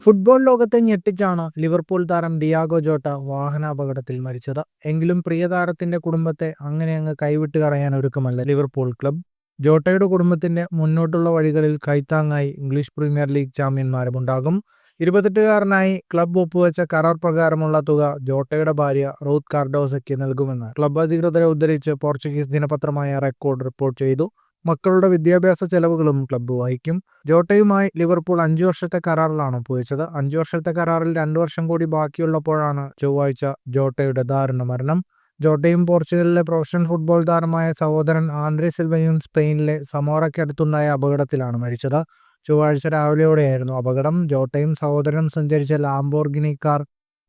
Football ലോകത്തെ ഞെട്ടിച്ചാണ് Liverpool താരം Diego Jota വാഹനാപകടത്തിൽ മരിച്ചത്. എങ്കിലും പ്രിയ താരത്തിന്റെ കുടുംബത്തെ അങ്ങ് കൈവിട്ട് കളയാൻ ഒരുക്കമല്ല ലിവർപൂൾ ക്ലബ്. ജോട്ടയുടെ കുടുംബത്തിന്റെ മുന്നോട്ടുള്ള വഴികളിൽ കൈത്താങ്ങായി ഇംഗ്ലീഷ് പ്രീമിയർ ലീഗ് ചാമ്പ്യന്മാരുമുണ്ടാകും. 28-കാരനായി ക്ലബ് ഒപ്പുവെച്ച കരാർ പ്രകാരമുള്ള തുക ജോട്ടയുടെ ഭാര്യ റൂത്ത് കാർഡോസയ്ക്ക് നൽകുമെന്ന് ക്ലബ് അധികൃതരെ ഉദ്ധരിച്ച് പോർച്ചുഗീസ് ദിനപത്രമായ റെക്കോർഡ് റിപ്പോർട്ട് ചെയ്തു. മക്കളുടെ വിദ്യാഭ്യാസ ചെലവുകളും ക്ലബ്ബ് വഹിക്കും. ജോട്ടയുമായി ലിവർപൂൾ 5 വർഷത്തെ കരാറിലാണ് ഒപ്പുവെച്ചത്. 5 വർഷത്തെ കരാറിൽ 2 വർഷം കൂടി ബാക്കിയുള്ളപ്പോഴാണ് ചൊവ്വാഴ്ച ജോട്ടയുടെ ദാരുണ മരണം. ജോട്ടയും പോർച്ചുഗലിലെ പ്രൊഫഷണൽ ഫുട്ബോൾ താരമായ സഹോദരൻ ആന്ദ്രേ സിൽവയും സ്പെയിനിലെ സമോറയ്ക്കടുത്തുണ്ടായ അപകടത്തിലാണ് മരിച്ചത്. ചൊവ്വാഴ്ച രാവിലെയോടെയായിരുന്നു അപകടം. ജോട്ടയും സഹോദരനും സഞ്ചരിച്ച ലാംബോർഗിനി കാർ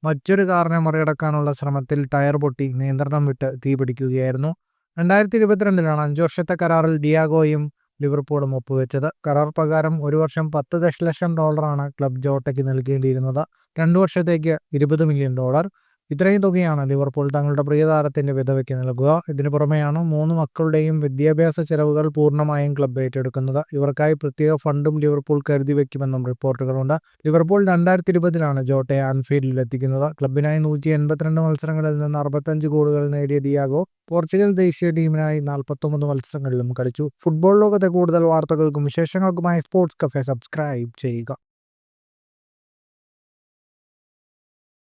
മറ്റൊരു കാറിനെ മറികടക്കാനുള്ള ശ്രമത്തിൽ ടയർ പൊട്ടി നിയന്ത്രണം വിട്ട് തീപിടിക്കുകയായിരുന്നു. 2022-ലാണ് 5 വർഷത്തെ കരാറിൽ ഡിയാഗോയും ലിവർപൂളും ഒപ്പുവെച്ചത്. കരാർ പ്രകാരം 1 വർഷം $10 ദശലക്ഷം ക്ലബ് ജോട്ടയ്ക്ക് നൽകേണ്ടിയിരുന്നത്. 2 വർഷത്തേക്ക് $20 മില്യൺ. ഇത്രയും തുകയാണ് ലിവർപൂൾ തങ്ങളുടെ പ്രിയതാരത്തിന്റെ വിധവയ്ക്ക് നൽകുക. ഇതിനു പുറമെയാണ് 3 മക്കളുടെയും വിദ്യാഭ്യാസ ചെലവുകൾ പൂർണ്ണമായും ക്ലബ് ഏറ്റെടുക്കുന്നത്. ഇവർക്കായി പ്രത്യേക ഫണ്ടും ലിവർപൂൾ കരുതി വെക്കുമെന്നും റിപ്പോർട്ടുകളുണ്ട്. ലിവർപൂൾ 2020-ലാണ് ജോട്ടയെ ആൻഫീൽഡിൽ എത്തിക്കുന്നത്. ക്ലബിനായി 182 മത്സരങ്ങളിൽ നിന്ന് 65 ഗോളുകൾ നേടിയ ഡിയാഗോ പോർച്ചുഗൽ ദേശീയ ടീമിനായി 49 മത്സരങ്ങളിലും കളിച്ചു. ഫുട്ബോൾ ലോകത്തെ കൂടുതൽ വാർത്തകൾക്കും വിശേഷങ്ങൾക്കുമായി സ്പോർട്സ് കഫേ സബ്സ്ക്രൈബ് ചെയ്യുക.